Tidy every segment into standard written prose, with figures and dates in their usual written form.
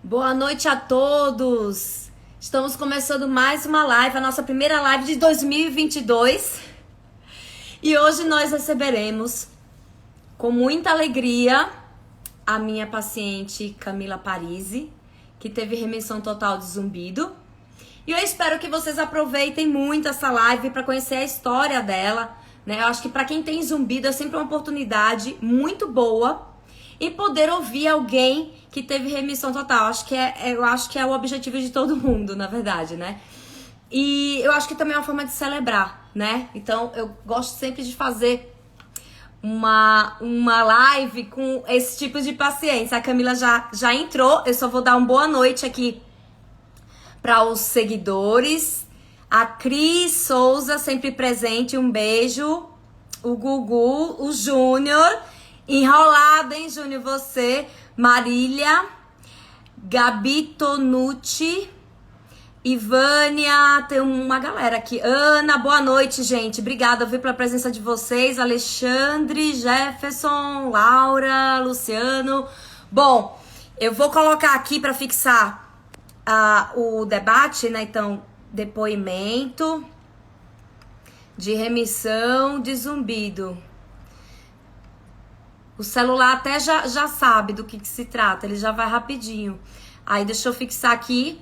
Boa noite a todos! Estamos começando mais uma live, a nossa primeira live de 2022. E hoje nós receberemos, com muita alegria, a minha paciente Camila Parisi, que teve remissão total de zumbido. E eu espero que vocês aproveitem muito essa live para conhecer a história dela, né? Eu acho que para quem tem zumbido é sempre uma oportunidade muito boa e poder ouvir alguém que teve remissão total. Eu acho que é o objetivo de todo mundo, na verdade, né? E eu acho que também é uma forma de celebrar, né? Então eu gosto sempre de fazer uma live com esse tipo de paciência. A Camila já entrou, eu só vou dar uma boa noite aqui para os seguidores. A Cris Souza, sempre presente, um beijo. O Gugu, o Júnior. Enrolado, hein, Júnior, você. Marília. Gabi Tonucci. Ivânia, tem uma galera aqui. Ana, boa noite, gente. Obrigada, viu, pela presença de vocês. Alexandre, Jefferson, Laura, Luciano. Bom, eu vou colocar aqui para fixar o debate, né? Então, depoimento de remissão de zumbido. O celular até já sabe do que se trata, ele já vai rapidinho. Aí deixa eu fixar aqui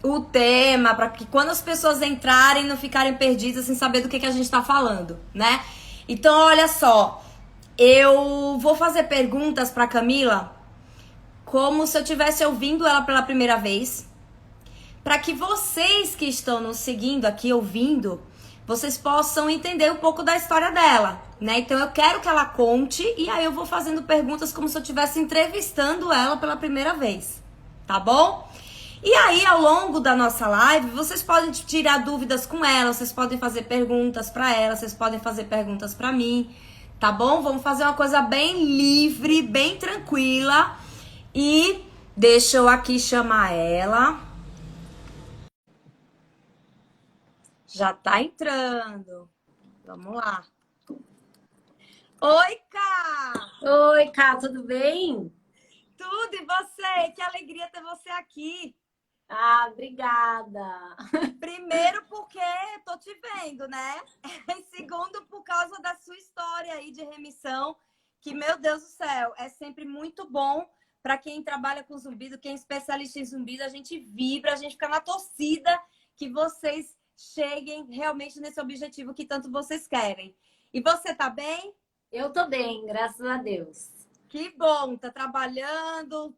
o tema, para que quando as pessoas entrarem não ficarem perdidas sem saber do que a gente tá falando, né? Então, olha só, eu vou fazer perguntas pra Camila como se eu estivesse ouvindo ela pela primeira vez, para que vocês que estão nos seguindo aqui, ouvindo, vocês possam entender um pouco da história dela, né? Então eu quero que ela conte e aí eu vou fazendo perguntas como se eu estivesse entrevistando ela pela primeira vez, tá bom? E aí, ao longo da nossa live, vocês podem tirar dúvidas com ela, vocês podem fazer perguntas pra ela, vocês podem fazer perguntas pra mim, tá bom? Vamos fazer uma coisa bem livre, bem tranquila. E deixa eu aqui chamar ela. Já tá entrando. Vamos lá. Oi, Cá! Oi, Cá, tudo bem? Tudo, e você? Que alegria ter você aqui. Ah, obrigada. Primeiro porque tô te vendo, né? E segundo por causa da sua história aí de remissão, que, meu Deus do céu, é sempre muito bom para quem trabalha com zumbido, quem é especialista em zumbido, a gente vibra, a gente fica na torcida que vocês cheguem realmente nesse objetivo que tanto vocês querem. E você tá bem? Eu tô bem, graças a Deus. Que bom, tá trabalhando,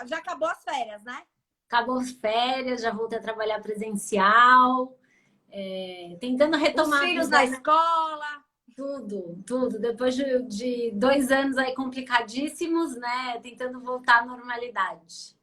já acabou as férias, né? Acabou as férias, já voltei a trabalhar presencial, tentando Os retomar a filhos vida, na né? escola. Tudo. Depois de 2 anos aí complicadíssimos, né? Tentando voltar à normalidade.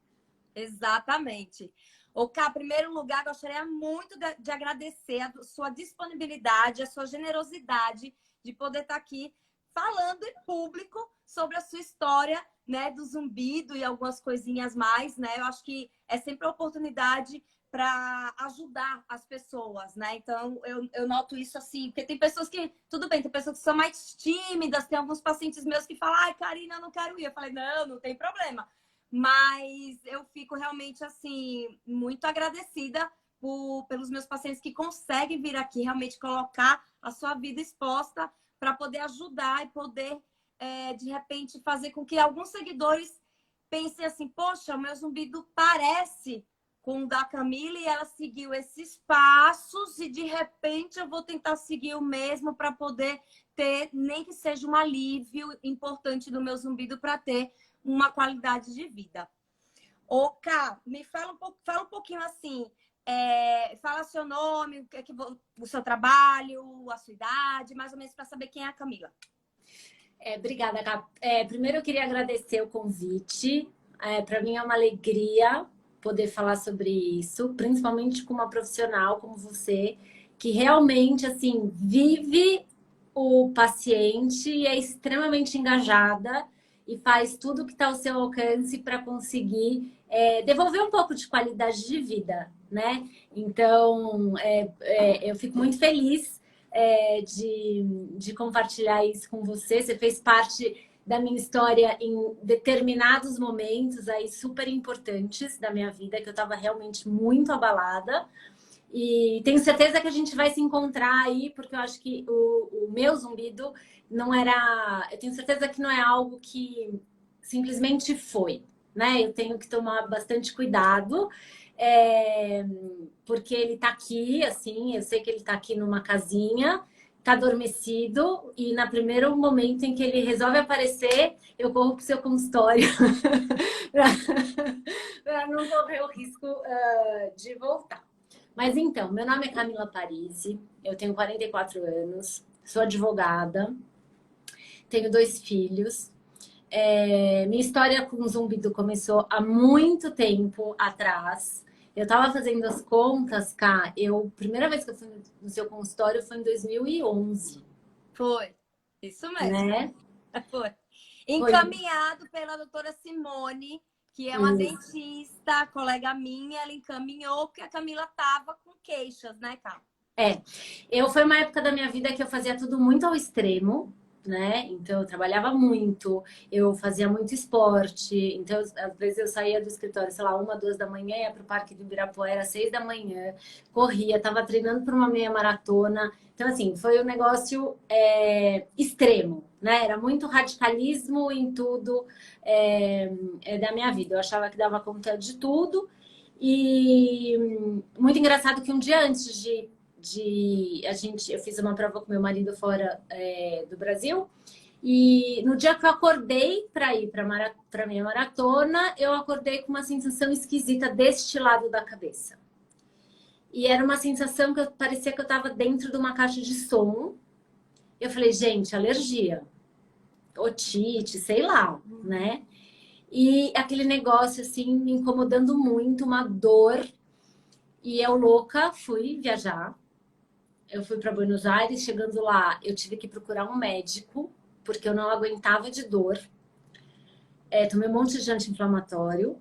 Exatamente. O Cá, em primeiro lugar, gostaria muito de agradecer a sua disponibilidade, a sua generosidade de poder estar aqui falando em público sobre a sua história, né, do zumbido e algumas coisinhas mais, né? Eu acho que é sempre uma oportunidade para ajudar as pessoas, né? Então, eu noto isso assim, porque tem pessoas que, tudo bem, tem pessoas que são mais tímidas, tem alguns pacientes meus que falam, ai, Karina, eu não quero ir. Eu falei, não tem problema. Mas eu fico realmente, assim, muito agradecida pelos meus pacientes que conseguem vir aqui realmente colocar a sua vida exposta para poder ajudar e poder, de repente, fazer com que alguns seguidores pensem assim, poxa, o meu zumbido parece com o da Camila e ela seguiu esses passos e, de repente, eu vou tentar seguir o mesmo para poder ter, nem que seja um alívio importante do meu zumbido para ter uma qualidade de vida. Ô, Ká, me fala um pouquinho assim, fala seu nome, o seu trabalho, a sua idade, mais ou menos para saber quem é a Camila. Obrigada, Cá. Primeiro eu queria agradecer o convite. Para mim é uma alegria poder falar sobre isso, principalmente com uma profissional como você, que realmente, assim, vive o paciente e é extremamente engajada e faz tudo o que está ao seu alcance para conseguir devolver um pouco de qualidade de vida, né? Então, eu fico muito feliz de compartilhar isso com você. Você fez parte da minha história em determinados momentos aí super importantes da minha vida, que eu estava realmente muito abalada. E tenho certeza que a gente vai se encontrar aí, porque eu acho que o meu zumbido não era... Eu tenho certeza que não é algo que simplesmente foi, né? Eu tenho que tomar bastante cuidado, porque ele tá aqui, assim, eu sei que ele tá aqui numa casinha, tá adormecido, e no primeiro momento em que ele resolve aparecer, eu corro pro seu consultório para não correr o risco de voltar. Mas então, meu nome é Camila Parisi, eu tenho 44 anos, sou advogada, tenho 2 filhos. Minha história com o zumbido começou há muito tempo atrás. Eu tava fazendo as contas, Cá. Primeira vez que eu fui no seu consultório foi em 2011. Foi. Isso mesmo. Né? Foi. Foi. Encaminhado pela doutora Simone, que é uma dentista, colega minha, ela encaminhou que a Camila tava com queixas, né, Cá? Foi uma época da minha vida que eu fazia tudo muito ao extremo, né? Então eu trabalhava muito, eu fazia muito esporte, então às vezes eu saía do escritório, sei lá, 1, 2 da manhã, ia pro Parque do Ibirapuera, 6 da manhã, corria, tava treinando para uma meia maratona. Então, assim, foi um negócio extremo, né? Era muito radicalismo em tudo da minha vida. Eu achava que dava conta de tudo. E muito engraçado que um dia antes eu fiz uma prova com meu marido fora do Brasil, e no dia que eu acordei para ir para minha maratona, eu acordei com uma sensação esquisita deste lado da cabeça. E era uma sensação que parecia que eu estava dentro de uma caixa de som. Eu falei, gente, alergia, otite, sei lá, né? E aquele negócio assim me incomodando muito, uma dor. E eu louca fui viajar. Eu fui para Buenos Aires, chegando lá, eu tive que procurar um médico, porque eu não aguentava de dor. Tomei um monte de anti-inflamatório,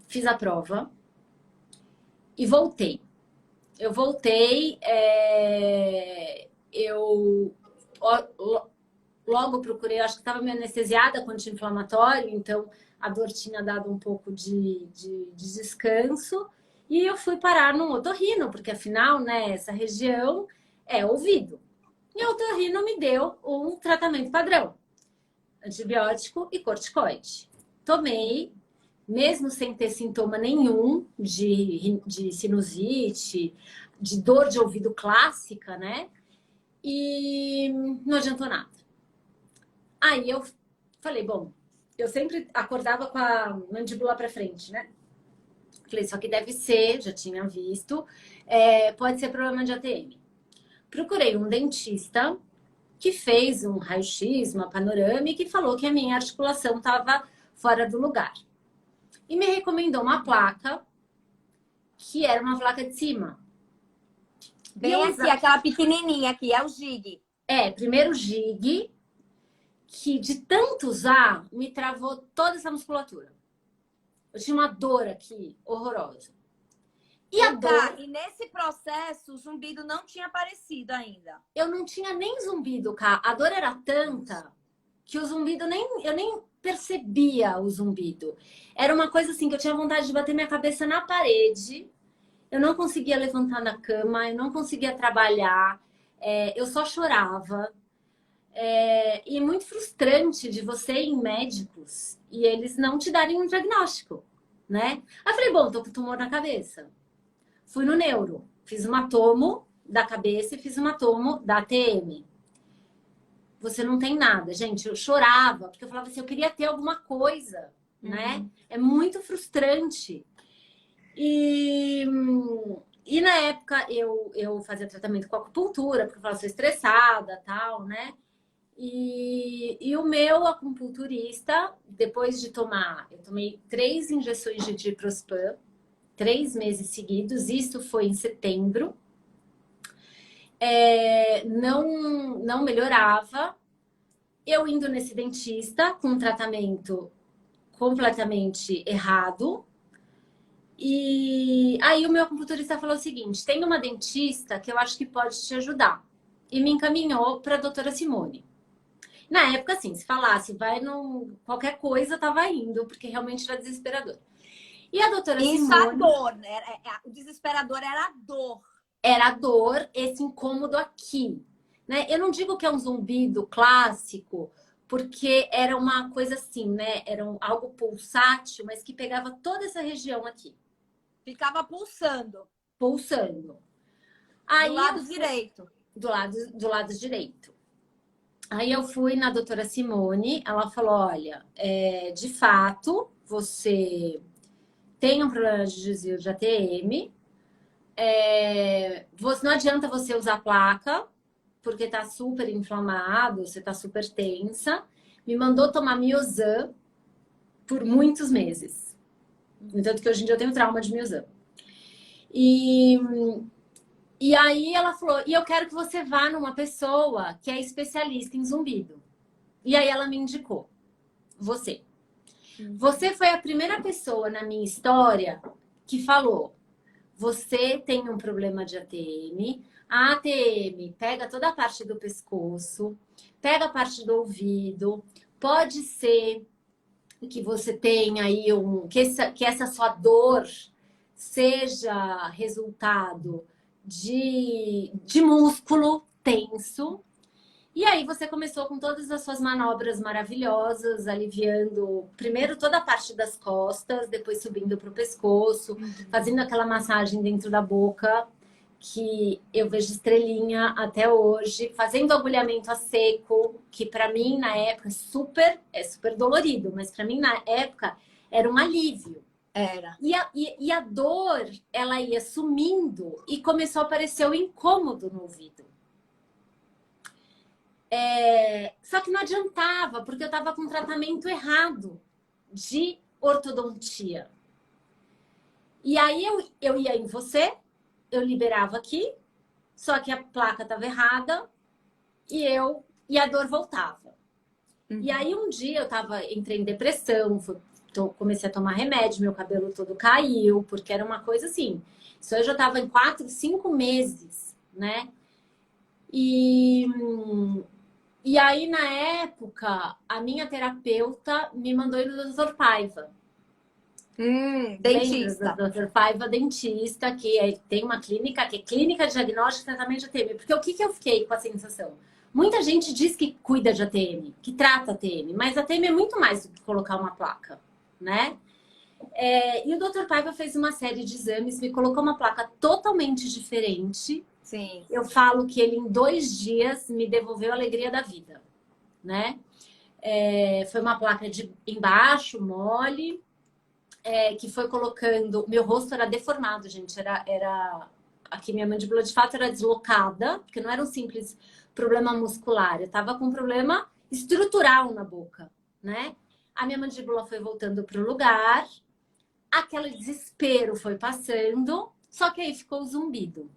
fiz a prova e voltei. Eu voltei, logo procurei, acho que estava meio anestesiada com anti-inflamatório, então a dor tinha dado um pouco de descanso. E eu fui parar no otorrino, porque afinal, né, essa região é ouvido. E o otorrino me deu um tratamento padrão: antibiótico e corticoide. Tomei, mesmo sem ter sintoma nenhum de sinusite, de dor de ouvido clássica, né? E não adiantou nada. Aí eu falei, bom, eu sempre acordava com a mandíbula para frente, né? Falei, isso aqui deve ser, já tinha visto, pode ser problema de ATM. Procurei um dentista que fez um raio-x, uma panorâmica, e falou que a minha articulação estava fora do lugar. E me recomendou uma placa, que era uma placa de cima. Bem assim, aquela pequenininha aqui, é o Gig. Primeiro Gig, que de tanto usar, me travou toda essa musculatura. Eu tinha uma dor aqui, horrorosa. E nesse processo, o zumbido não tinha aparecido ainda. Eu não tinha nem zumbido, Cá. A dor era tanta que o zumbido eu nem percebia o zumbido. Era uma coisa assim que eu tinha vontade de bater minha cabeça na parede. Eu não conseguia levantar na cama, eu não conseguia trabalhar, eu só chorava. E é muito frustrante de você ir em médicos e eles não te darem um diagnóstico, né? Aí eu falei, bom, tô com tumor na cabeça. Fui no neuro, fiz uma tomo da cabeça e fiz uma tomo da ATM. Você não tem nada. Gente, eu chorava, porque eu falava assim, eu queria ter alguma coisa, né? É muito frustrante. E na época eu fazia tratamento com acupuntura, porque eu falava, sou estressada, tal, né? E o meu acupunturista, depois de tomar, eu tomei 3 injeções de diprospan, 3 meses seguidos, isso foi em setembro. Não melhorava. Eu indo nesse dentista com um tratamento completamente errado. E aí o meu acupunturista falou o seguinte, tem uma dentista que eu acho que pode te ajudar. E me encaminhou para a doutora Simone. Na época, assim, se falasse, vai no... qualquer coisa, tava indo, porque realmente era desesperador. E a doutora Isso a Simone dor, né? O desesperador era a dor. era a dor, esse incômodo aqui, né? Eu não digo que é um zumbido clássico, porque era uma coisa assim, né? Era algo pulsátil, mas que pegava toda essa região aqui, Ficava pulsando pulsando. do Aí eu lado fui direito. do lado direito. Aí eu fui na doutora Simone, ela falou: olha, de fato, você tem um problema de desvio de ATM. Não adianta você usar placa, porque tá super inflamado, você tá super tensa. Me mandou tomar Miozan por muitos meses. Tanto que hoje em dia eu tenho trauma de Miozan. E, e aí ela falou, e eu quero que você vá numa pessoa que é especialista em zumbido. E aí ela me indicou, você. Você foi a primeira pessoa na minha história que falou: você tem um problema de ATM. A ATM pega toda a parte do pescoço, pega a parte do ouvido. Pode ser que você tenha aí que essa sua dor seja resultado de músculo tenso. E aí você começou com todas as suas manobras maravilhosas, aliviando primeiro toda a parte das costas, depois subindo para o pescoço, fazendo aquela massagem dentro da boca, que eu vejo estrelinha até hoje, fazendo agulhamento a seco, que para mim na época é super dolorido, mas para mim na época era um alívio. Era. E a dor, ela ia sumindo e começou a aparecer o incômodo no ouvido. Só que não adiantava, porque eu estava com tratamento errado de ortodontia. E aí eu ia em você, eu liberava aqui, só que a placa estava errada e a dor voltava. E aí um dia entrei em depressão, comecei a tomar remédio, meu cabelo todo caiu, porque era uma coisa assim. Isso eu já estava em 4, 5 meses, né? E aí, na época, a minha terapeuta me mandou ir no Dr. Paiva. Lembra Dentista. do Dr. Paiva, dentista, que tem uma clínica, que é Clínica de Diagnóstico e Tratamento de ATM. Porque o que eu fiquei com a sensação? Muita gente diz que cuida de ATM, que trata ATM, mas ATM é muito mais do que colocar uma placa, né? E o Dr. Paiva fez uma série de exames, me colocou uma placa totalmente diferente. Sim. Eu falo que ele, em 2 dias, me devolveu a alegria da vida, né? Foi uma placa de embaixo, mole, que foi colocando... Meu rosto era deformado, gente. Aqui minha mandíbula, de fato, era deslocada, porque não era um simples problema muscular. Eu tava com um problema estrutural na boca, né? A minha mandíbula foi voltando para o lugar, aquele desespero foi passando, só que aí ficou o zumbido.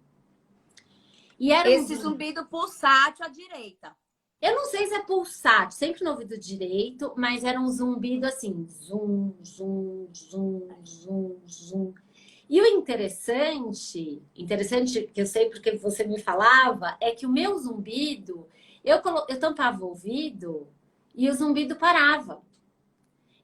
E era Esse zumbido pulsátil à direita. Eu não sei se é pulsátil, sempre no ouvido direito, mas era um zumbido assim, zum, zum, zum, zum, zum. E o interessante que eu sei porque você me falava, é que o meu zumbido, eu tampava o ouvido e o zumbido parava.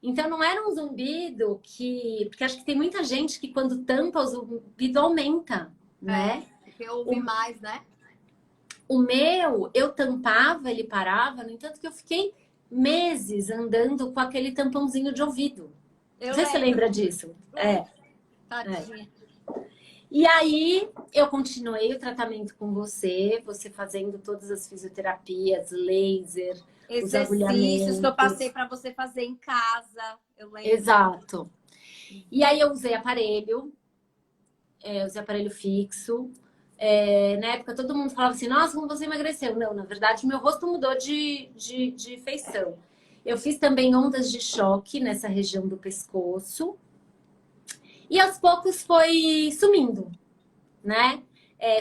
Então não era um zumbido porque acho que tem muita gente que quando tampa o zumbido aumenta, né? Porque eu ouvi mais, né? O meu, eu tampava, ele parava, no entanto que eu fiquei meses andando com aquele tampãozinho de ouvido. Não sei se você lembra disso. Tadinha. E aí, eu continuei o tratamento com você fazendo todas as fisioterapias, laser, os Exercícios que eu agulhamentos. passei para você fazer em casa, eu lembro. Exato. E aí eu usei aparelho fixo. Na época todo mundo falava assim, nossa, como você emagreceu. Não, na verdade, meu rosto mudou de feição. Eu fiz também ondas de choque nessa região do pescoço. E aos poucos foi sumindo, né?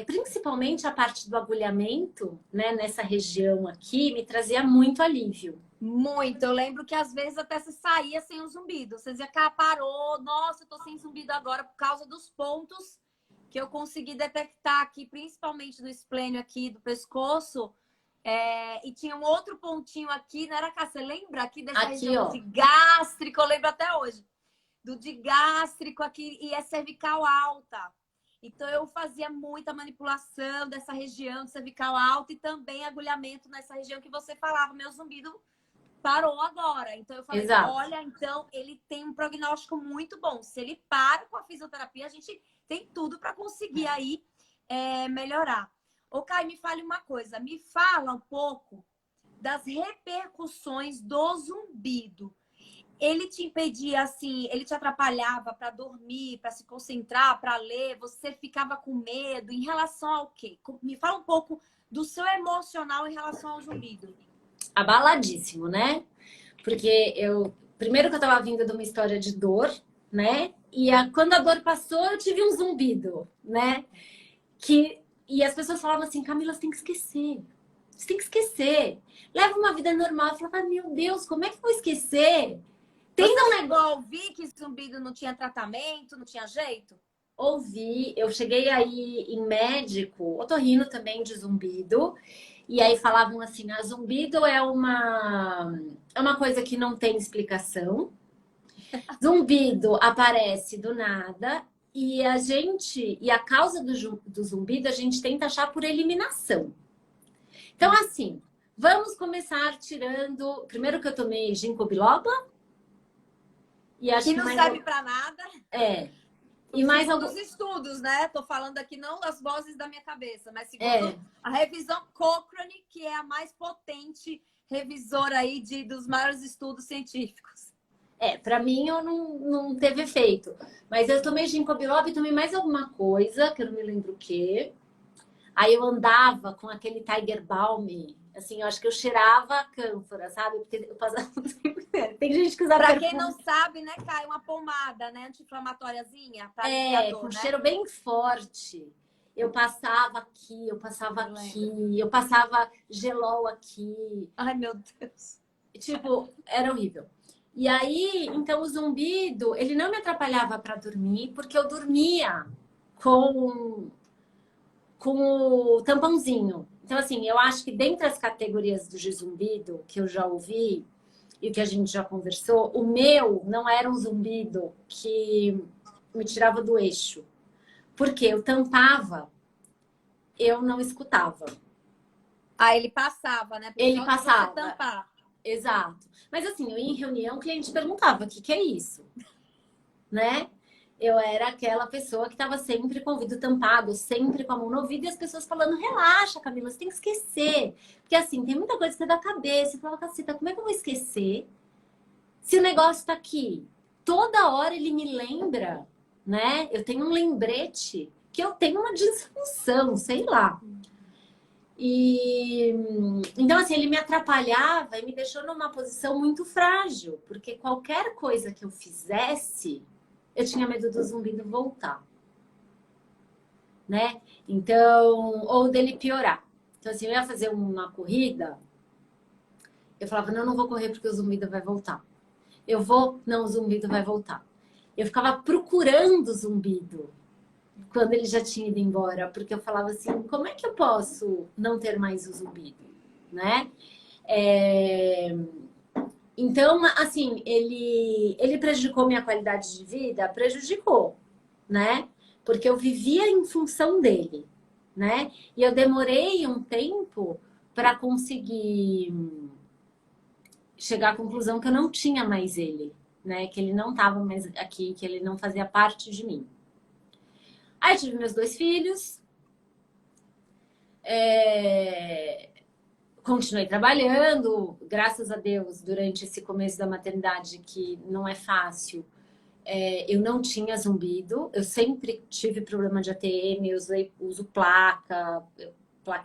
Principalmente a parte do agulhamento, né? Nessa região aqui, me trazia muito alívio. Muito. Eu lembro que às vezes até você saía sem o zumbido. Você dizia, cara, parou. Nossa, eu tô sem zumbido agora por causa dos pontos que eu consegui detectar aqui, principalmente no esplênio aqui do pescoço. E tinha um outro pontinho aqui, não era cá? Você lembra aqui dessa Aqui, região ó. de gástrico? Eu lembro até hoje. Do digástrico aqui e é cervical alta. Então, eu fazia muita manipulação dessa região de cervical alta e também agulhamento nessa região que você falava. Meu zumbido parou agora. Então, eu falei, Exato. olha, então ele tem um prognóstico muito bom. Se ele para com a fisioterapia, a gente tem tudo para conseguir aí melhorar. Ô, Caio, me fale uma coisa. Me fala um pouco das repercussões do zumbido. Ele te impedia, assim, ele te atrapalhava para dormir, para se concentrar, para ler? Você ficava com medo? Em relação ao quê? Me fala um pouco do seu emocional em relação ao zumbido. Abaladíssimo, né? Porque primeiro que eu tava vindo de uma história de dor, né? E quando a dor passou, eu tive um zumbido, né? E as pessoas falavam assim, Camila, você tem que esquecer. Você tem que esquecer. Leva uma vida normal. Eu falava, meu Deus, como é que eu vou esquecer? Você chegou a ouvir que zumbido não tinha tratamento, não tinha jeito? Ouvi, eu cheguei aí em médico, otorrino também de zumbido, e aí falavam assim, zumbido é uma coisa que não tem explicação. Zumbido aparece do nada e a causa do zumbido a gente tenta achar por eliminação. Então, assim, vamos começar tirando. Primeiro que eu tomei ginkgo biloba. E acho que não serve para nada. E mais alguns estudos, né? Tô falando aqui não das vozes da minha cabeça, mas segundo a revisão Cochrane, que é a mais potente revisora aí dos maiores estudos científicos. Para mim eu não teve efeito. Mas eu tomei ginkgo biloba e tomei mais alguma coisa, que eu não me lembro o quê. Aí eu andava com aquele Tiger Balm, assim, eu acho que eu cheirava a cânfora, sabe? Porque eu passava... Tem gente que usa pra quem não sabe, né, cai uma pomada, né, anti-inflamatóriazinha. Com um cheiro bem forte. Eu passava aqui, eu passava gelol aqui. Ai, meu Deus. Tipo, era horrível. E aí, então, o zumbido, ele não me atrapalhava para dormir, porque eu dormia com o tampãozinho. Então, assim, eu acho que dentre as categorias do zumbido que eu já ouvi e que a gente já conversou, o meu não era um zumbido que me tirava do eixo. Porque eu tampava, eu não escutava. Ele passava, né? Ele passava. Tampar. Exato. Mas assim, eu ia em reunião, o cliente perguntava, o que é isso? Né? Eu era aquela pessoa que estava sempre com o ouvido tampado, sempre com a mão no ouvido, e as pessoas falando, relaxa, Camila, você tem que esquecer. Porque assim, tem muita coisa que é da cabeça. Eu falava, caceta, como é que eu vou esquecer se o negócio tá aqui? Toda hora ele me lembra, né? Eu tenho um lembrete que eu tenho uma disfunção, sei lá. E então, assim, ele me atrapalhava e me deixou numa posição muito frágil, porque qualquer coisa que eu fizesse, eu tinha medo do zumbido voltar, né? Então, ou dele piorar. Então, assim, eu ia fazer uma corrida, eu falava, não vou correr porque o zumbido vai voltar. Eu vou, não, o zumbido vai voltar. Eu ficava procurando o zumbido quando ele já tinha ido embora, porque eu falava assim, como é que eu posso não ter mais o zumbido, né? Então, assim, ele prejudicou minha qualidade de vida? Prejudicou, né? Porque eu vivia em função dele, né? E eu demorei um tempo para conseguir chegar à conclusão que eu não tinha mais ele, né? Que ele não estava mais aqui, que ele não fazia parte de mim. Aí eu tive meus 2 filhos, continuei trabalhando, graças a Deus, durante esse começo da maternidade, que não é fácil, eu não tinha zumbido, eu sempre tive problema de ATM, eu uso placa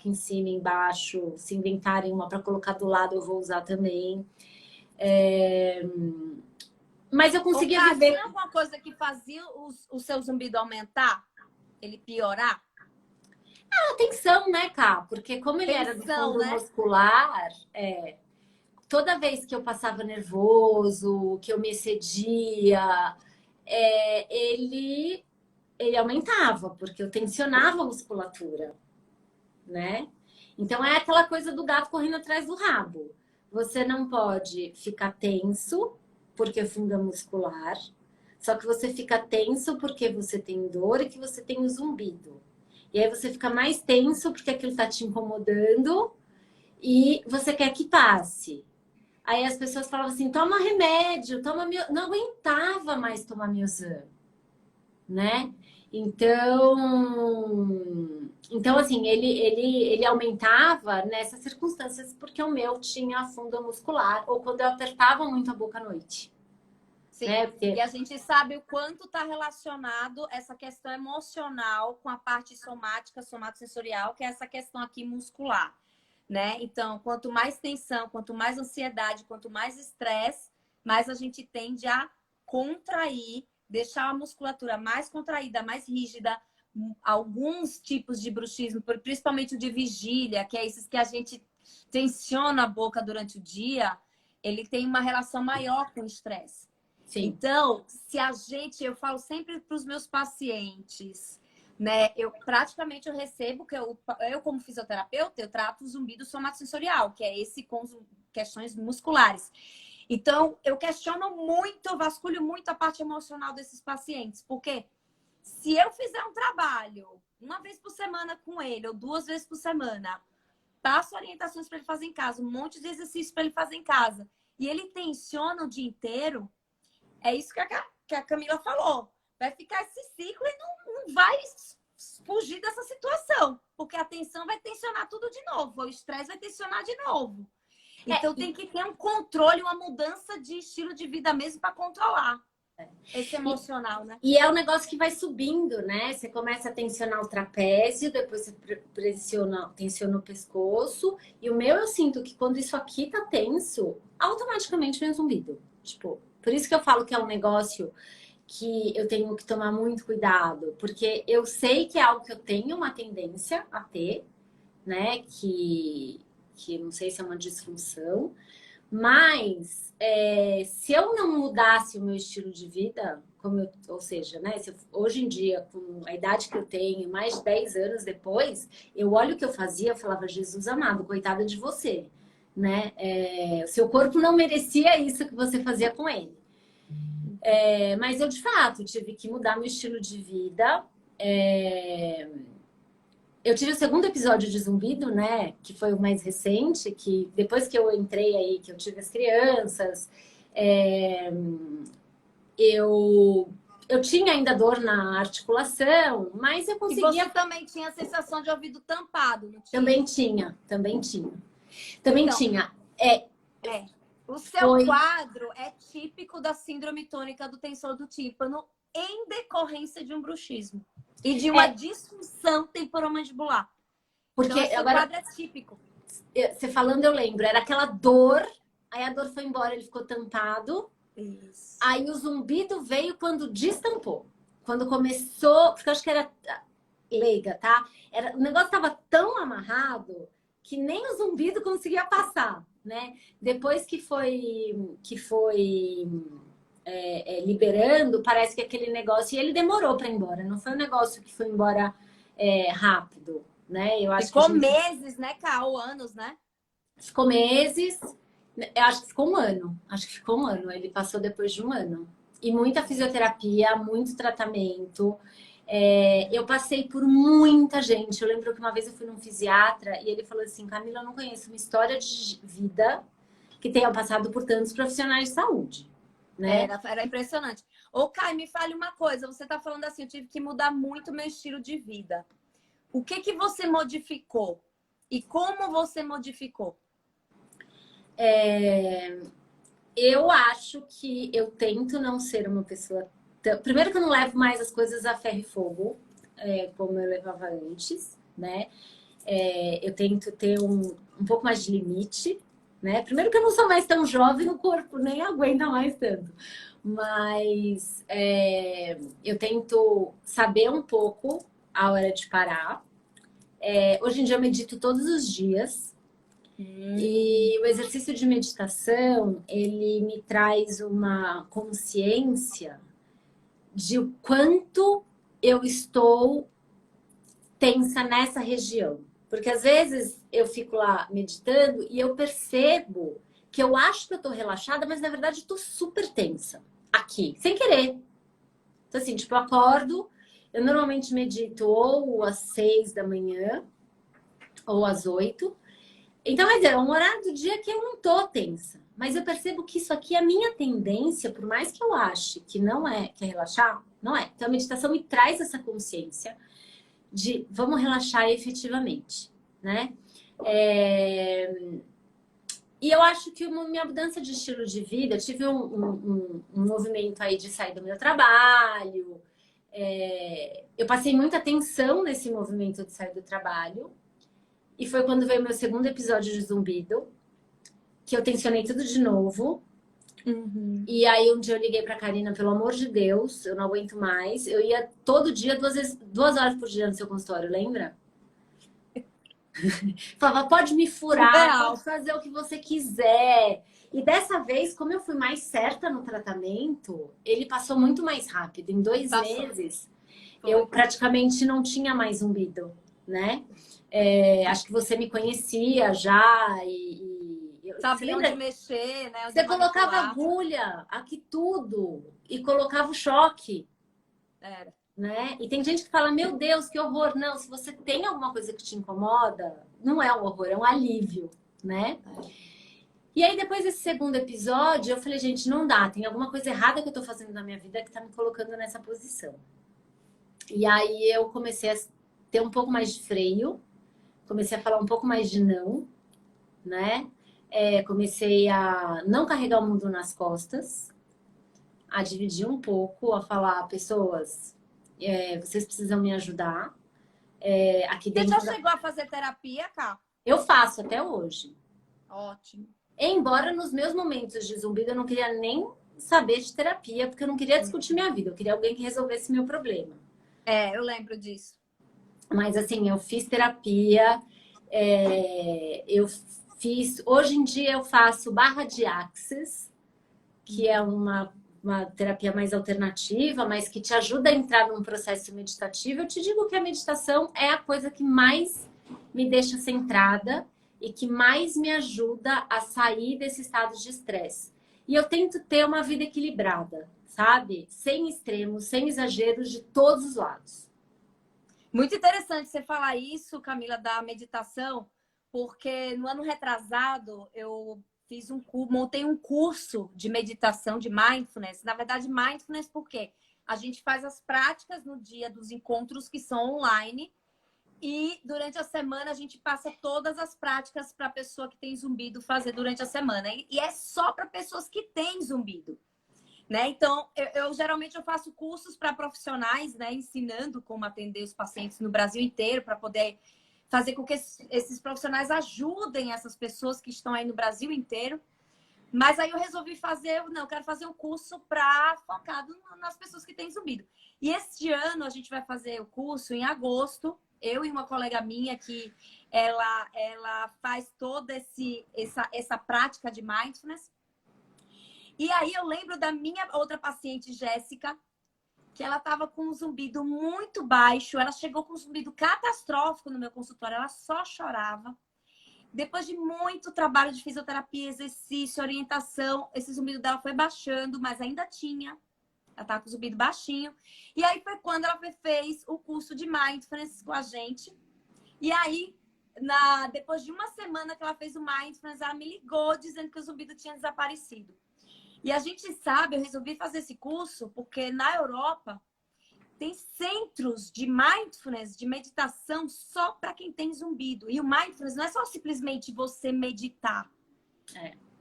em cima e embaixo, se inventarem uma para colocar do lado, eu vou usar também. Mas eu conseguia viver... Tinha alguma coisa que fazia o seu zumbido aumentar? Ele piorar? A tensão, né, Cá? Porque como ele era do fundo muscular, toda vez que eu passava nervoso, que eu me excedia, ele aumentava, porque eu tensionava a musculatura, né? Então é aquela coisa do gato correndo atrás do rabo. Você não pode ficar tenso porque é funda muscular, só que você fica tenso porque você tem dor e que você tem o zumbido. E aí você fica mais tenso porque aquilo tá te incomodando e você quer que passe. Aí as pessoas falavam assim, toma remédio, toma meu... Não aguentava mais tomar Miozan, né? Então assim, ele aumentava nessas circunstâncias porque o meu tinha funda muscular ou quando eu apertava muito a boca à noite. Sim. Né? Porque... E a gente sabe o quanto está relacionado essa questão emocional com a parte somática, somatosensorial, que é essa questão aqui muscular, né? Então, quanto mais tensão, quanto mais ansiedade, quanto mais estresse, mais a gente tende a contrair, deixar a musculatura mais contraída, mais rígida. Alguns tipos de bruxismo, principalmente o de vigília, que é esses que a gente tensiona a boca durante o dia, ele tem uma relação maior com o estresse. Sim. Então, se a gente, eu falo sempre para os meus pacientes, né? Eu recebo, que eu como fisioterapeuta, eu trato o zumbido somatosensorial, que é esse com questões musculares. Então, eu questiono muito, eu vasculho muito a parte emocional desses pacientes, porque se eu fizer um trabalho uma vez por semana com ele, ou 2 vezes por semana, passo orientações para ele fazer em casa, um monte de exercícios para ele fazer em casa, e ele tensiona o dia inteiro, é isso que a Camila falou. Vai ficar esse ciclo e não vai fugir dessa situação. Porque a tensão vai tensionar tudo de novo. O estresse vai tensionar de novo. Então tem que ter um controle, uma mudança de estilo de vida mesmo para controlar esse emocional, né? E é um negócio que vai subindo, né? Você começa a tensionar o trapézio, depois você tensiona o pescoço. E o meu, eu sinto que quando isso aqui tá tenso, automaticamente vem o zumbido. Tipo, por isso que eu falo que é um negócio que eu tenho que tomar muito cuidado. Porque eu sei que é algo que eu tenho uma tendência a ter, né? Que não sei se é uma disfunção. Mas se eu não mudasse o meu estilo de vida, ou seja, né, hoje em dia, com a idade que eu tenho, mais de 10 anos depois, eu olho o que eu fazia e falava, Jesus amado, coitada de você, né? O seu corpo não merecia isso que você fazia com ele. Mas eu, de fato, tive que mudar meu estilo de vida. Eu tive o segundo episódio de zumbido, né? Que foi o mais recente, que depois que eu entrei aí, que eu tive as crianças, eu tinha ainda dor na articulação, mas eu conseguia... E você também tinha a sensação de ouvido tampado, não tinha? Também tinha. Também então, tinha. O seu quadro é típico da síndrome tônica do tensor do tímpano em decorrência de um bruxismo. E de uma disfunção temporomandibular. Porque então, agora, quadro é típico. Você falando, eu lembro. Era aquela dor, aí a dor foi embora, ele ficou tampado. Isso. Aí o zumbido veio quando destampou. Quando começou, porque eu acho que era leiga, tá? O negócio estava tão amarrado que nem o zumbido conseguia passar, né? Depois que foi liberando, parece que aquele negócio... E ele demorou para ir embora. Não foi um negócio que foi embora rápido, né? Eu acho ficou que meses, né, Cá? Ou anos, né? Ficou meses. Eu acho que ficou um ano. Acho que ficou um ano. Ele passou depois de um ano. E muita fisioterapia, muito tratamento. Eu passei por muita gente. Eu lembro que uma vez eu fui num fisiatra e ele falou assim, Camila, eu não conheço uma história de vida que tenha passado por tantos profissionais de saúde. Né? Era impressionante. Ô, Kai, me fale uma coisa. Você tá falando assim, eu tive que mudar muito meu estilo de vida. O que você modificou? E como você modificou? Eu acho que eu tento não ser uma pessoa... Primeiro que eu não levo mais as coisas a ferro e fogo, como eu levava antes, né? Eu tento ter um pouco mais de limite, né? Primeiro que eu não sou mais tão jovem, o corpo nem aguenta mais tanto. Mas eu tento saber um pouco a hora de parar. Hoje em dia eu medito todos os dias. E o exercício de meditação, ele me traz uma consciência de o quanto eu estou tensa nessa região. Porque às vezes eu fico lá meditando e eu percebo que eu acho que eu tô relaxada, mas na verdade eu tô super tensa aqui, sem querer. Então, assim, tipo, eu acordo, eu normalmente medito ou às 6 da manhã ou às 8. Então, quer dizer, é um horário do dia que eu não tô tensa. Mas eu percebo que isso aqui é a minha tendência, por mais que eu ache que não é, que é relaxar, não é. Então, a meditação me traz essa consciência de vamos relaxar efetivamente, né? E eu acho que minha mudança de estilo de vida, eu tive um movimento aí de sair do meu trabalho. Eu passei muita tensão nesse movimento de sair do trabalho. E foi quando veio meu segundo episódio de zumbido, que eu tensionei tudo de novo. Uhum. E aí um dia eu liguei pra Karina, pelo amor de Deus, eu não aguento mais. Eu ia todo dia, 2 horas por dia no seu consultório, lembra? Falava, pode me furar, Surreal. pode fazer o que você quiser. E dessa vez, como eu fui mais certa no tratamento, ele passou muito mais rápido. Em 2 meses, eu praticamente não tinha mais zumbido, né? Acho que você me conhecia já Sabia onde mexer, né? Onde Você colocava manipular. agulha, aqui tudo, e colocava o choque. Era. Né? E tem gente que fala, meu Deus, que horror. Não, se você tem alguma coisa que te incomoda, não é um horror, é um alívio, né? E aí, depois desse segundo episódio, eu falei, gente, não dá, tem alguma coisa errada que eu tô fazendo na minha vida que tá me colocando nessa posição. E aí eu comecei a ter um pouco mais de freio, comecei a falar um pouco mais de não, né? Comecei a não carregar o mundo nas costas, a dividir um pouco, a falar, pessoas, vocês precisam me ajudar. Aqui Você dentro já chegou a fazer terapia, Cá? Eu faço até hoje. Ótimo. Embora nos meus momentos de zumbido eu não queria nem saber de terapia, porque eu não queria discutir minha vida, eu queria alguém que resolvesse meu problema. Eu lembro disso. Mas assim, eu fiz terapia, eu fiz. Hoje em dia eu faço barra de Axis, que é uma terapia mais alternativa, mas que te ajuda a entrar num processo meditativo. Eu te digo que a meditação é a coisa que mais me deixa centrada e que mais me ajuda a sair desse estado de estresse. E eu tento ter uma vida equilibrada, sabe? Sem extremos, sem exageros de todos os lados. Muito interessante você falar isso, Camila, da meditação, porque no ano retrasado eu montei um curso de meditação, de mindfulness. Na verdade, mindfulness porque a gente faz as práticas no dia dos encontros que são online e durante a semana a gente passa todas as práticas para a pessoa que tem zumbido fazer durante a semana. E é só para pessoas que têm zumbido. Né? Então, geralmente eu faço cursos para profissionais, né? Ensinando como atender os pacientes no Brasil inteiro, para poder fazer com que esses profissionais ajudem essas pessoas que estão aí no Brasil inteiro. Mas aí eu resolvi eu quero fazer um curso focado nas pessoas que têm zumbido. E este ano a gente vai fazer o curso em agosto, eu e uma colega minha que ela faz toda essa prática de mindfulness. E aí eu lembro da minha outra paciente, Jéssica, que ela estava com um zumbido muito baixo. Ela chegou com um zumbido catastrófico no meu consultório. Ela só chorava. Depois de muito trabalho de fisioterapia, exercício, orientação, esse zumbido dela foi baixando, mas ainda tinha. Ela estava com o zumbido baixinho. E aí foi quando ela fez o curso de Mindfulness com a gente. E aí, depois de uma semana que ela fez o Mindfulness, ela me ligou dizendo que o zumbido tinha desaparecido. E a gente sabe, eu resolvi fazer esse curso porque na Europa tem centros de mindfulness, de meditação só para quem tem zumbido. E o mindfulness não é só simplesmente você meditar.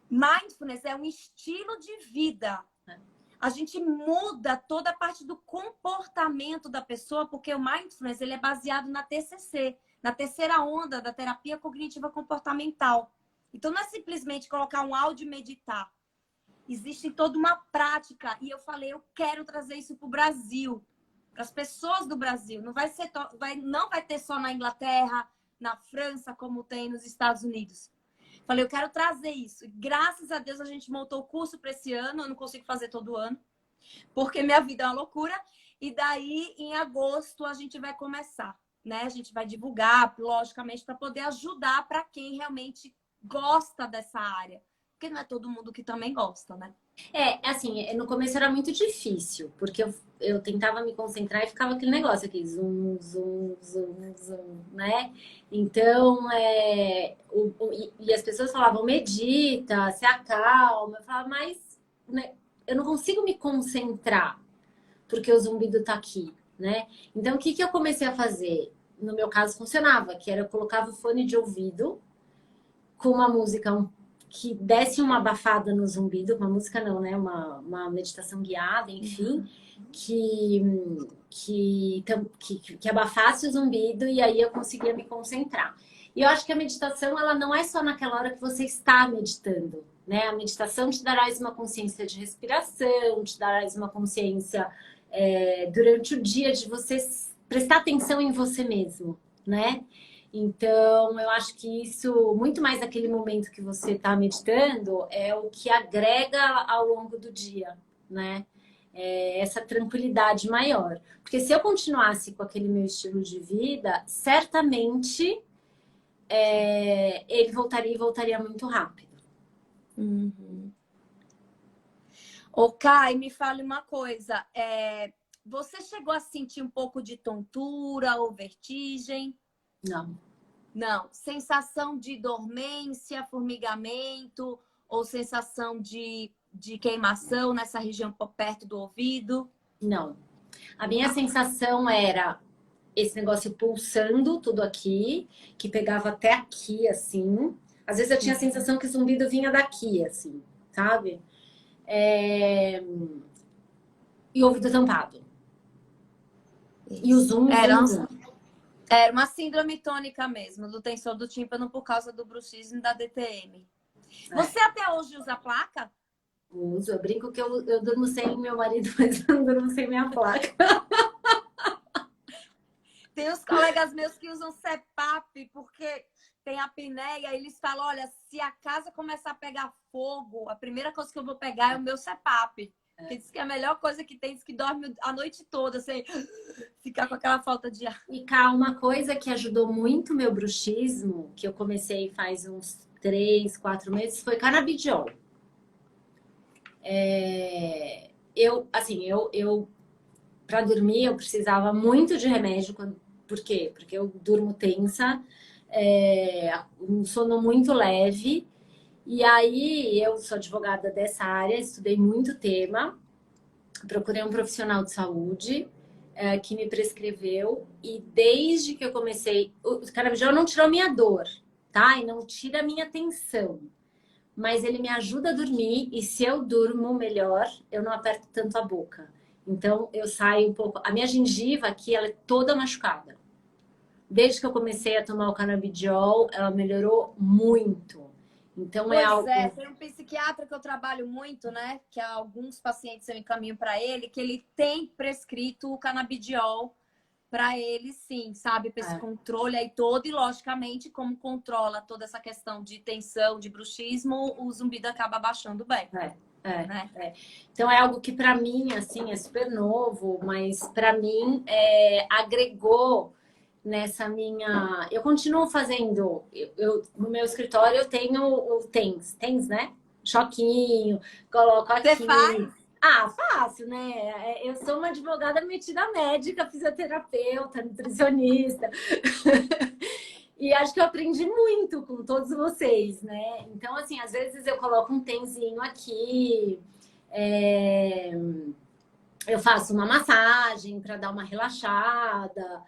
Mindfulness é um estilo de vida. A gente muda toda a parte do comportamento da pessoa, porque o mindfulness ele é baseado na TCC, na terceira onda da terapia cognitiva comportamental. Então não é simplesmente colocar um áudio e meditar. Existe toda uma prática. E eu falei, eu quero trazer isso para o Brasil. Para as pessoas do Brasil. Não vai ter só na Inglaterra, na França, como tem nos Estados Unidos. Falei, eu quero trazer isso. E graças a Deus a gente montou o curso para esse ano. Eu não consigo fazer todo ano. Porque minha vida é uma loucura. E daí, em agosto, a gente vai começar. né? A gente vai divulgar, logicamente, para poder ajudar para quem realmente gosta dessa área. Porque não é todo mundo que também gosta, né? Assim, no começo era muito difícil, porque eu tentava me concentrar e ficava aquele negócio aqui, zoom, zoom, zoom, zoom, né? Então, e as pessoas falavam, medita, se acalma. Eu falava, mas né, eu não consigo me concentrar, porque o zumbido tá aqui, né? Então, o que que eu comecei a fazer? No meu caso, funcionava, que era eu colocava o fone de ouvido com uma música que desse uma abafada no zumbido, uma música não, né? Uma meditação guiada, enfim, que abafasse o zumbido e aí eu conseguia me concentrar. E eu acho que a meditação, ela não é só naquela hora que você está meditando, né? A meditação te dará uma consciência de respiração, te dará uma consciência durante o dia de você prestar atenção em você mesmo, né? Então, eu acho que isso, muito mais naquele momento que você está meditando, é o que agrega ao longo do dia, né? Essa tranquilidade maior. Porque se eu continuasse com aquele meu estilo de vida, certamente ele voltaria e voltaria muito rápido. Uhum. Ô, Kai, me fale uma coisa. Você chegou a sentir um pouco de tontura ou vertigem? Não. Não. Sensação de dormência, formigamento ou sensação de queimação nessa região perto do ouvido? Não. A minha sensação era esse negócio pulsando tudo aqui, que pegava até aqui, assim. Às vezes eu tinha a sensação que o zumbido vinha daqui, assim, sabe? E o ouvido tampado. E o zoom, zoom. Era uma síndrome tônica mesmo, do tensor do tímpano por causa do bruxismo da DTM. Você até hoje usa placa? Uso. Eu brinco que eu durmo sem meu marido, mas eu não durmo sem minha placa. Tem uns colegas meus que usam CPAP porque tem apneia. Eles falam, olha, se a casa começar a pegar fogo, a primeira coisa que eu vou pegar é o meu CPAP. Porque diz que é a melhor coisa que tem, diz que dorme a noite toda, sem ficar com aquela falta de ar. E cá, uma coisa que ajudou muito o meu bruxismo, que eu comecei faz uns 3, 4 meses, foi canabidiol. Eu para dormir, eu precisava muito de remédio. Por quê? Porque eu durmo tensa, um sono muito leve. E aí, eu sou advogada dessa área, estudei muito tema, procurei um profissional de saúde que me prescreveu. E desde que eu comecei, o canabidiol não tirou minha dor, tá? E não tira a minha tensão. Mas ele me ajuda a dormir e se eu durmo melhor, eu não aperto tanto a boca. Então, eu saio um pouco... A minha gengiva aqui, ela é toda machucada. Desde que eu comecei a tomar o canabidiol, ela melhorou muito. Então, Tem um psiquiatra que eu trabalho muito, né? Que alguns pacientes eu encaminho para ele, que ele tem prescrito o canabidiol para ele, sim, sabe? Para esse controle aí todo. E, logicamente, como controla toda essa questão de tensão, de bruxismo, o zumbido acaba baixando bem. Então, é algo que, para mim, assim, é super novo, mas, para mim, agregou nessa minha... Eu continuo fazendo... no meu escritório, eu tenho o TENS, né? Choquinho, coloco aqui... Você faz? Fácil, né? Eu sou uma advogada metida médica, fisioterapeuta, nutricionista. E acho que eu aprendi muito com todos vocês, né? Então, assim, às vezes eu coloco um tenzinho aqui, eu faço uma massagem para dar uma relaxada.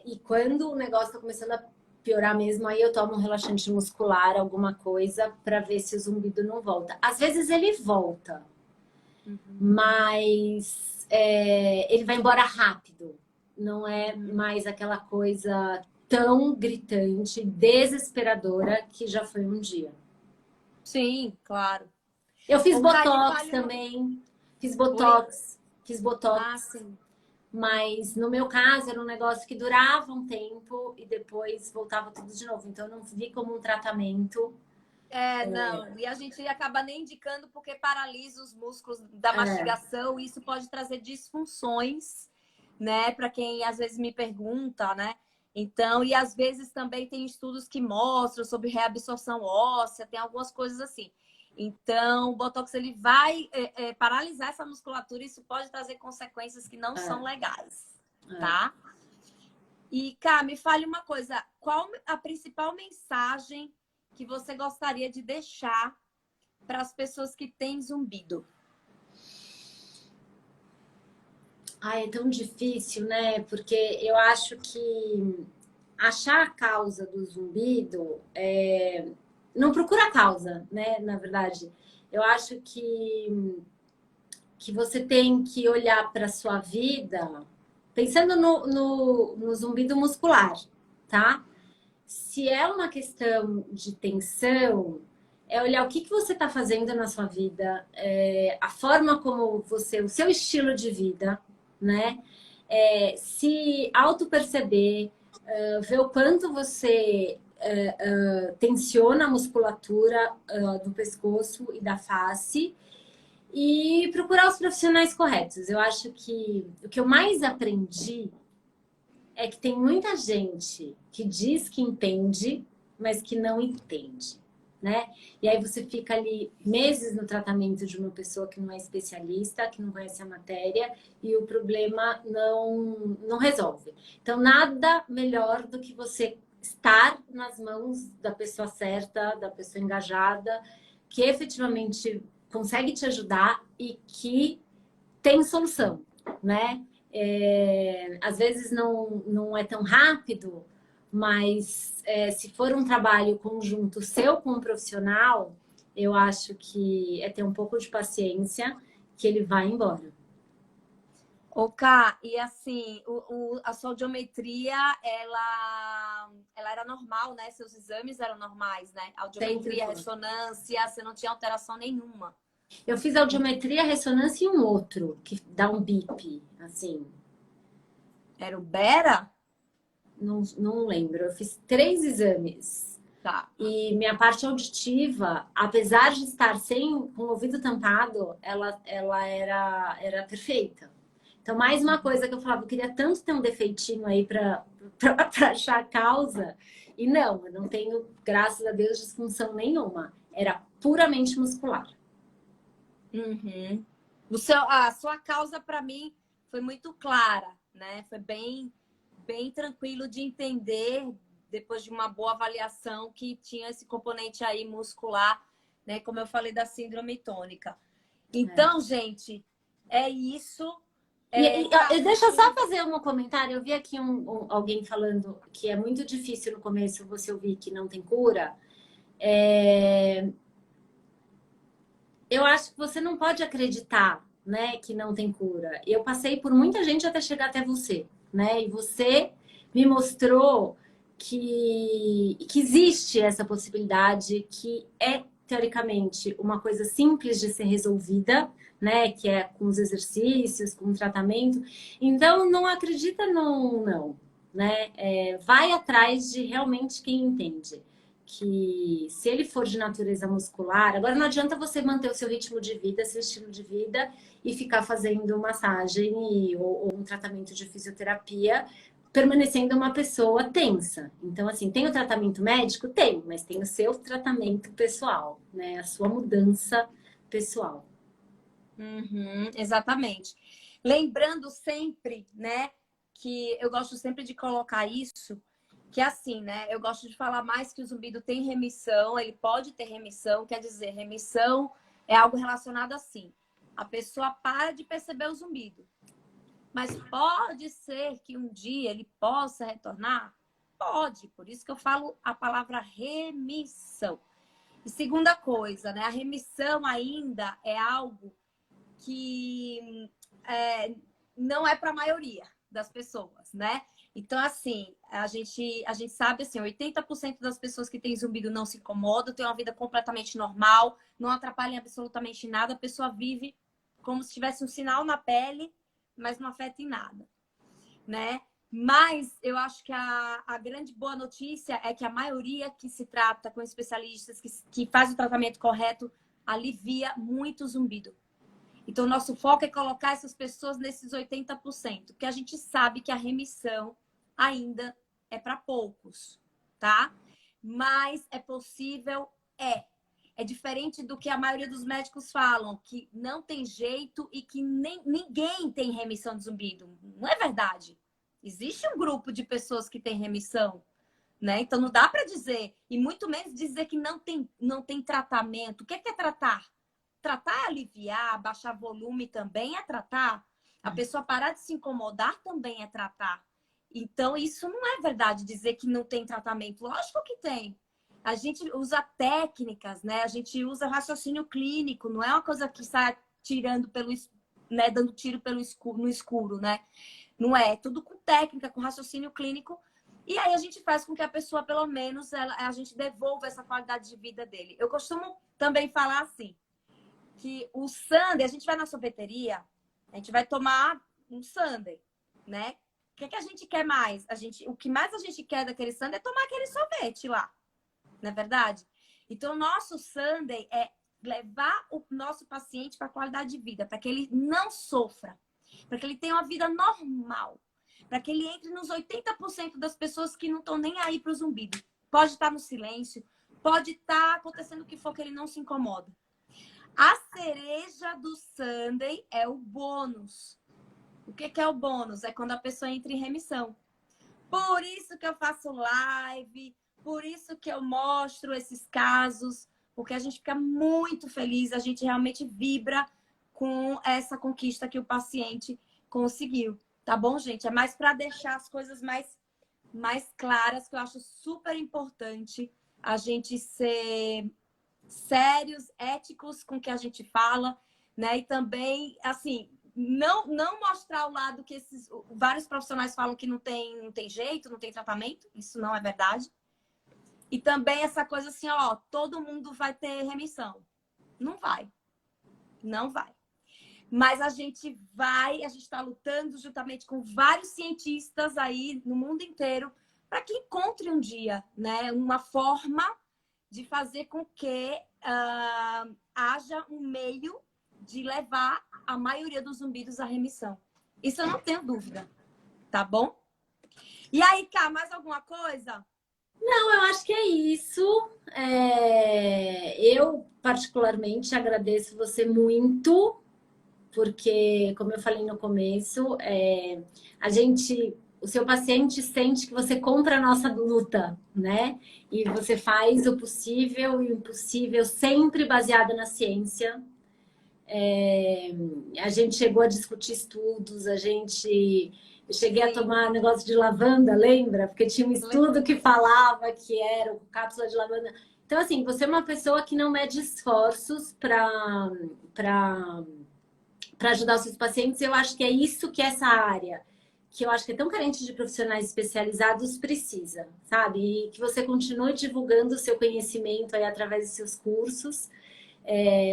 E quando o negócio tá começando a piorar mesmo, aí eu tomo um relaxante muscular, alguma coisa, para ver se o zumbido não volta. Às vezes ele volta. Mas ele vai embora rápido. Não é mais aquela coisa tão gritante, desesperadora que já foi um dia. Sim, claro. Eu fiz botox também. Fiz botox. Sim. Mas no meu caso era um negócio que durava um tempo e depois voltava tudo de novo. Então eu não vi como um tratamento. Não. E a gente acaba nem indicando porque paralisa os músculos da mastigação e isso pode trazer disfunções, né? Para quem às vezes me pergunta, né? Então, e às vezes também tem estudos que mostram sobre reabsorção óssea, tem algumas coisas assim. Então, o Botox ele vai paralisar essa musculatura e isso pode trazer consequências que não são legais, tá? E, Cá, me fale uma coisa, qual a principal mensagem que você gostaria de deixar para as pessoas que têm zumbido? Ai, é tão difícil, né? Porque eu acho que achar a causa do zumbido não procura a causa, né? Na verdade, eu acho que você tem que olhar para a sua vida pensando no zumbido muscular, tá? Se é uma questão de tensão, é olhar o que você está fazendo na sua vida, a forma como você, o seu estilo de vida, né? Se auto-perceber, ver o quanto você tensiona a musculatura do pescoço e da face e procurar os profissionais corretos. Eu acho que o que eu mais aprendi é que tem muita gente que diz que entende, mas que não entende, né? E aí você fica ali meses no tratamento de uma pessoa que não é especialista, que não conhece a matéria, e o problema não resolve. Então, nada melhor do que você estar nas mãos da pessoa certa, da pessoa engajada, que efetivamente consegue te ajudar e que tem solução, né? Às vezes não é tão rápido, mas se for um trabalho conjunto seu com um profissional, eu acho que é ter um pouco de paciência que ele vai embora. Ô, Ká, e assim, a sua audiometria, ela era normal, né? Seus exames eram normais, né? Audiometria, ressonância, você não tinha alteração nenhuma. Eu fiz audiometria, ressonância e um outro, que dá um bip, assim. Era o Bera? Não lembro. Eu fiz 3 exames. Tá. E minha parte auditiva, apesar de estar com o ouvido tampado, ela era perfeita. Então, mais uma coisa que eu falava, eu queria tanto ter um defeitinho aí para achar a causa. E não, eu não tenho, graças a Deus, disfunção nenhuma. Era puramente muscular. Uhum. A sua causa, para mim, foi muito clara, né? Foi bem tranquilo de entender, depois de uma boa avaliação, que tinha esse componente aí muscular, né? Como eu falei da síndrome tônica. Então, gente, é isso. Deixa eu só fazer um comentário. Eu vi aqui alguém falando que é muito difícil no começo você ouvir que não tem cura. Eu acho que você não pode acreditar, né, que não tem cura. Eu passei por muita gente até chegar até você, né? E você me mostrou que existe essa possibilidade, que é, teoricamente, uma coisa simples de ser resolvida, né? Que é com os exercícios, com o tratamento. Então, não acredita não, né? Vai atrás de realmente quem entende. Que se ele for de natureza muscular, agora não adianta você manter o seu ritmo de vida, seu estilo de vida e ficar fazendo massagem ou um tratamento de fisioterapia permanecendo uma pessoa tensa. Então, assim, tem o tratamento médico? Tem, mas tem o seu tratamento pessoal, né? A sua mudança pessoal. Uhum, exatamente. Lembrando sempre, né, que eu gosto sempre de colocar isso, que é assim, né? Eu gosto de falar mais que o zumbido tem remissão, ele pode ter remissão, quer dizer, remissão é algo relacionado assim. A pessoa para de perceber o zumbido. Mas pode ser que um dia ele possa retornar? Pode, por isso que eu falo a palavra remissão. E segunda coisa, né? A remissão ainda é algo que não é para a maioria das pessoas, né? Então, assim, a gente sabe, assim, 80% das pessoas que têm zumbido não se incomodam, têm uma vida completamente normal, não atrapalham absolutamente nada, a pessoa vive como se tivesse um sinal na pele, mas não afeta em nada, né? Mas eu acho que a grande boa notícia é que a maioria que se trata com especialistas, que faz o tratamento correto, alivia muito o zumbido. Então, o nosso foco é colocar essas pessoas nesses 80%, porque a gente sabe que a remissão ainda é para poucos, tá? Mas é possível, é diferente do que a maioria dos médicos falam, que não tem jeito e que ninguém tem remissão de zumbido. Não é verdade. Existe um grupo de pessoas que tem remissão, né? Então não dá para dizer, e muito menos dizer que não tem tratamento. O que é tratar? Tratar é aliviar, baixar volume também é tratar. A pessoa parar de se incomodar também é tratar. Então isso não é verdade dizer que não tem tratamento. Lógico que tem. A gente usa técnicas, né? A gente usa raciocínio clínico, não é uma coisa que sai tirando né? Dando tiro no escuro, né? Não é, tudo com técnica, com raciocínio clínico. E aí a gente faz com que a pessoa, pelo menos, a gente devolva essa qualidade de vida dele. Eu costumo também falar assim, que o sundae, a gente vai na sorveteria, a gente vai tomar um sundae, né? O que a gente quer mais? O que mais a gente quer daquele sundae é tomar aquele sorvete lá. Não é verdade? Então, o nosso sundae é levar o nosso paciente para a qualidade de vida, para que ele não sofra, para que ele tenha uma vida normal, para que ele entre nos 80% das pessoas que não estão nem aí para o zumbido. Pode estar no silêncio, pode estar acontecendo o que for, que ele não se incomoda. A cereja do sundae é o bônus. O que é o bônus? É quando a pessoa entra em remissão. Por isso que eu faço live, por isso que eu mostro esses casos, porque a gente fica muito feliz, a gente realmente vibra com essa conquista que o paciente conseguiu. Tá bom, gente? É mais para deixar as coisas mais claras, que eu acho super importante a gente ser sérios, éticos com o que a gente fala, né? E também, assim, não mostrar o lado que vários profissionais falam que não tem jeito, não tem tratamento. Isso não é verdade. E também essa coisa assim, ó, todo mundo vai ter remissão. Não vai. Não vai. Mas a gente está lutando juntamente com vários cientistas aí no mundo inteiro para que encontre um dia, né, uma forma de fazer com que haja um meio de levar a maioria dos zumbidos à remissão. Isso eu não tenho dúvida, tá bom? E aí, Cá, mais alguma coisa? Não, eu acho que é isso. Eu, particularmente, agradeço você muito, porque, como eu falei no começo, o seu paciente sente que você compra a nossa luta, né? E você faz o possível e o impossível, sempre baseada na ciência. A gente chegou a discutir estudos, eu cheguei a tomar negócio de lavanda, lembra? Porque tinha um estudo que falava que era cápsula de lavanda. Então, assim, você é uma pessoa que não mede esforços para ajudar os seus pacientes. Eu acho que é isso que essa área, que eu acho que é tão carente de profissionais especializados, precisa, sabe? E que você continue divulgando o seu conhecimento aí através dos seus cursos,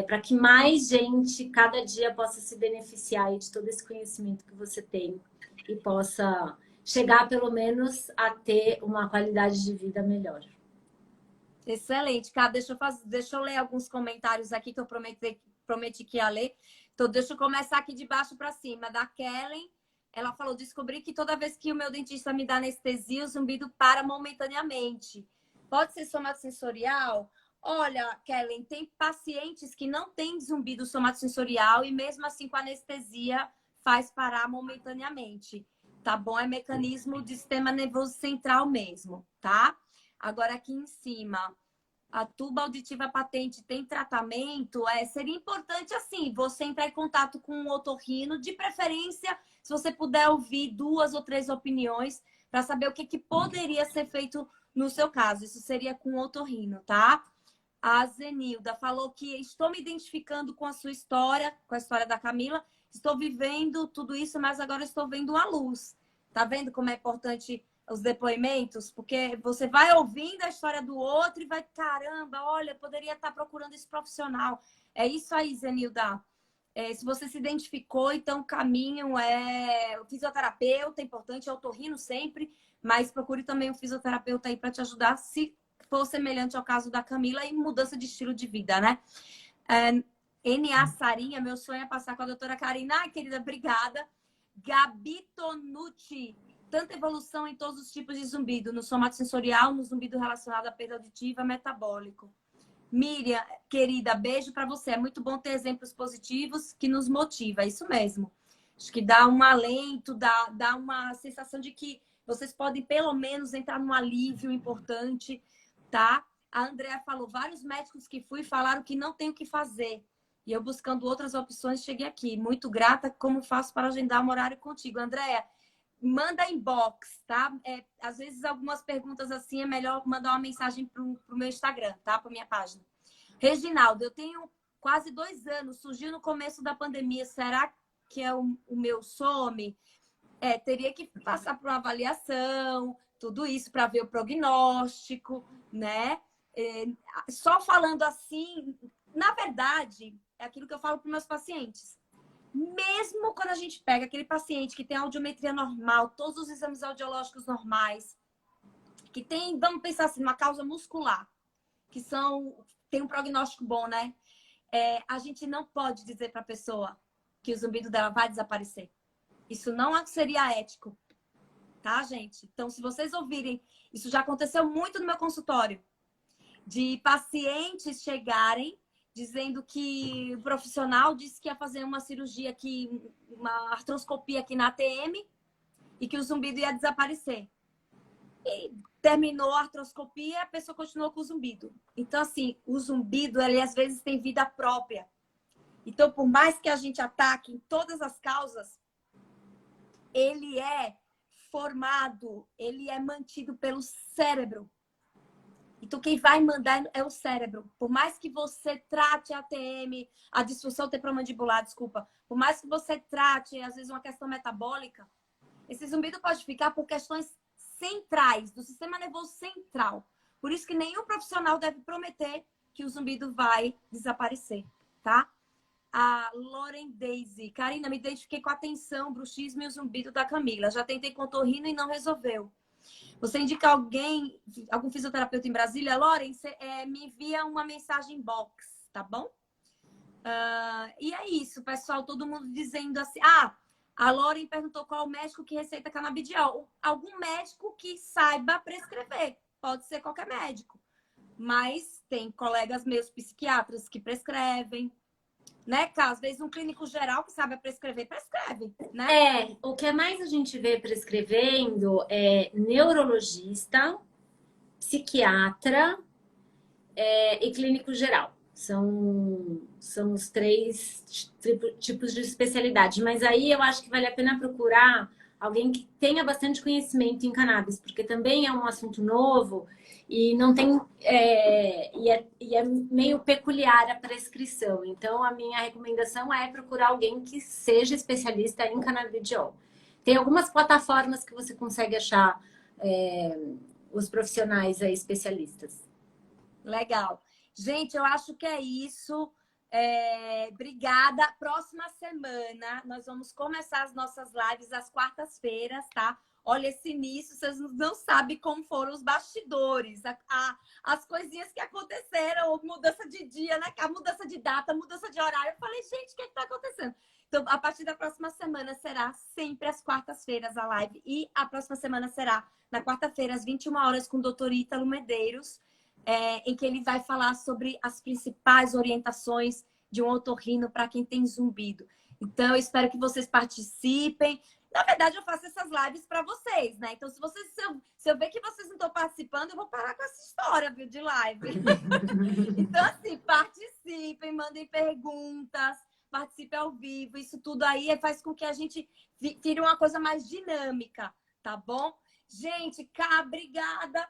para que mais gente, cada dia, possa se beneficiar aí de todo esse conhecimento que você tem e possa chegar, pelo menos, a ter uma qualidade de vida melhor. Excelente, Cá. Deixa eu ler alguns comentários aqui que eu prometi que ia ler. Então, deixa eu começar aqui de baixo para cima. Da Kellen, ela falou: descobri que toda vez que o meu dentista me dá anestesia, o zumbido para momentaneamente. Pode ser somatosensorial? Olha, Kellen, tem pacientes que não têm zumbido somatosensorial e mesmo assim com anestesia faz parar momentaneamente, tá bom? É mecanismo do sistema nervoso central mesmo, tá? Agora aqui em cima, a tuba auditiva patente tem tratamento? Seria importante, assim, você entrar em contato com um otorrino, de preferência, se você puder ouvir 2 ou 3 opiniões, para saber o que poderia ser feito no seu caso. Isso seria com o otorrino, tá? A Zenilda falou que estou me identificando com a sua história, com a história da Camila. Estou vivendo tudo isso, mas agora estou vendo a luz. Tá vendo como é importante os depoimentos? Porque você vai ouvindo a história do outro e vai, caramba, olha, poderia estar procurando esse profissional. É isso aí, Zenilda. Se você se identificou, então o caminho é o fisioterapeuta, é importante, é otorrino sempre, mas procure também um fisioterapeuta aí para te ajudar, se for semelhante ao caso da Camila, e mudança de estilo de vida, né? N.A. Sarinha, meu sonho é passar com a doutora Karina. Ai, querida, obrigada. Gabi Tonucci, tanta evolução em todos os tipos de zumbido, no somatosensorial, no zumbido relacionado à perda auditiva, metabólico. Miriam, querida, beijo para você. É muito bom ter exemplos positivos que nos motiva, é isso mesmo. Acho que dá um alento, dá uma sensação de que vocês podem, pelo menos, entrar num alívio importante, tá? A Andrea falou, vários médicos que fui falaram que não tem o que fazer. E eu, buscando outras opções, cheguei aqui. Muito grata, como faço para agendar um horário contigo? Andrea, manda inbox, tá? Às vezes, algumas perguntas assim, é melhor mandar uma mensagem pro meu Instagram, tá? Pra minha página. Reginaldo, eu tenho quase 2 anos, surgiu no começo da pandemia. Será que é o meu some? Teria que passar por uma avaliação, tudo isso para ver o prognóstico, né? Só falando assim, na verdade, é aquilo que eu falo para meus pacientes. Mesmo quando a gente pega aquele paciente que tem audiometria normal, todos os exames audiológicos normais, que tem, vamos pensar assim, uma causa muscular, que tem um prognóstico bom, né? A gente não pode dizer para a pessoa que o zumbido dela vai desaparecer. Isso não seria ético, tá, gente? Então, se vocês ouvirem, isso já aconteceu muito no meu consultório, de pacientes chegarem dizendo que o profissional disse que ia fazer uma cirurgia aqui, uma artroscopia aqui na ATM e que o zumbido ia desaparecer. E terminou a artroscopia e a pessoa continuou com o zumbido. Então, assim, o zumbido, ele às vezes tem vida própria. Então, por mais que a gente ataque em todas as causas, ele é formado, ele é mantido pelo cérebro. Então, quem vai mandar é o cérebro. Por mais que você trate a ATM, a disfunção temporomandibular, desculpa, por mais que você trate, às vezes, uma questão metabólica, esse zumbido pode ficar por questões centrais, do sistema nervoso central. Por isso que nenhum profissional deve prometer que o zumbido vai desaparecer, tá? A Lauren Daisy. Karina, me identifiquei com a tensão, bruxismo e o zumbido da Camila. Já tentei com otorrino e não resolveu. Você indica algum fisioterapeuta em Brasília? Lauren, me envia uma mensagem box, tá bom? E é isso, pessoal. Todo mundo dizendo assim... a Lauren perguntou qual médico que receita canabidiol. Algum médico que saiba prescrever. Pode ser qualquer médico. Mas tem colegas meus psiquiatras que prescrevem. Né, Cá? Às vezes um clínico geral que sabe prescrever, prescreve, né? O que mais a gente vê prescrevendo é neurologista, psiquiatra e clínico geral. São os 3 tipos de especialidade. Mas aí eu acho que vale a pena procurar alguém que tenha bastante conhecimento em cannabis, porque também é um assunto novo e não tem e é meio peculiar a prescrição. Então, a minha recomendação é procurar alguém que seja especialista em canabidiol. Tem algumas plataformas que você consegue achar os profissionais especialistas. Legal. Gente, eu acho que é isso. Obrigada. Próxima semana, nós vamos começar as nossas lives às quartas-feiras, tá? Olha, esse início, vocês não sabem como foram os bastidores, as coisinhas que aconteceram, mudança de dia, né? A mudança de data, mudança de horário. Eu falei, gente, o que está acontecendo? Então, a partir da próxima semana, será sempre às quartas-feiras a live. E a próxima semana será na quarta-feira, às 21 horas, com o doutor Ítalo Medeiros, em que ele vai falar sobre as principais orientações de um otorrino para quem tem zumbido. Então, eu espero que vocês participem. Na verdade, eu faço essas lives para vocês, né? Então, se eu ver que vocês não estão participando, eu vou parar com essa história, viu, de live. Então, assim, participem, mandem perguntas, participem ao vivo. Isso tudo aí faz com que a gente tire uma coisa mais dinâmica, tá bom? Gente, Cá, obrigada.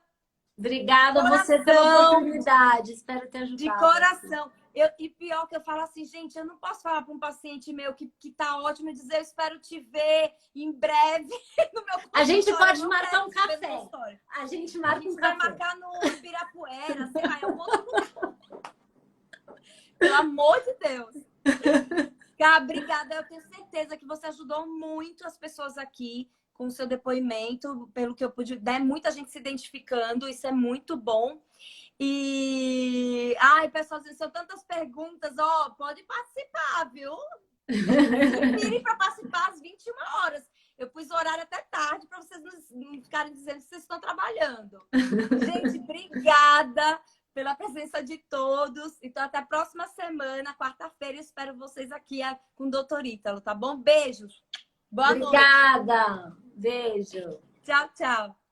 Obrigada a você pela oportunidade. Espero ter ajudado. De coração. E pior que eu falo assim, gente, eu não posso falar para um paciente meu que tá ótimo e dizer, eu espero te ver em breve no meu consultório. A gente pode marcar um café. A gente marca um café. Vai marcar no Ibirapuera, sei lá, é um outro lugar. Pelo amor de Deus. Cá, obrigada. Eu tenho certeza que você ajudou muito as pessoas aqui com o seu depoimento, pelo que eu pude, né? Muita gente se identificando, isso é muito bom. E, pessoal, são tantas perguntas, pode participar, viu? Se virem para participar às 21 horas. Eu pus o horário até tarde para vocês não ficarem dizendo que vocês estão trabalhando. Gente, obrigada pela presença de todos. Então, até a próxima semana, quarta-feira. Espero vocês aqui com o Doutor Ítalo, tá bom? Beijos. Boa noite. Obrigada. Beijo. Tchau, tchau.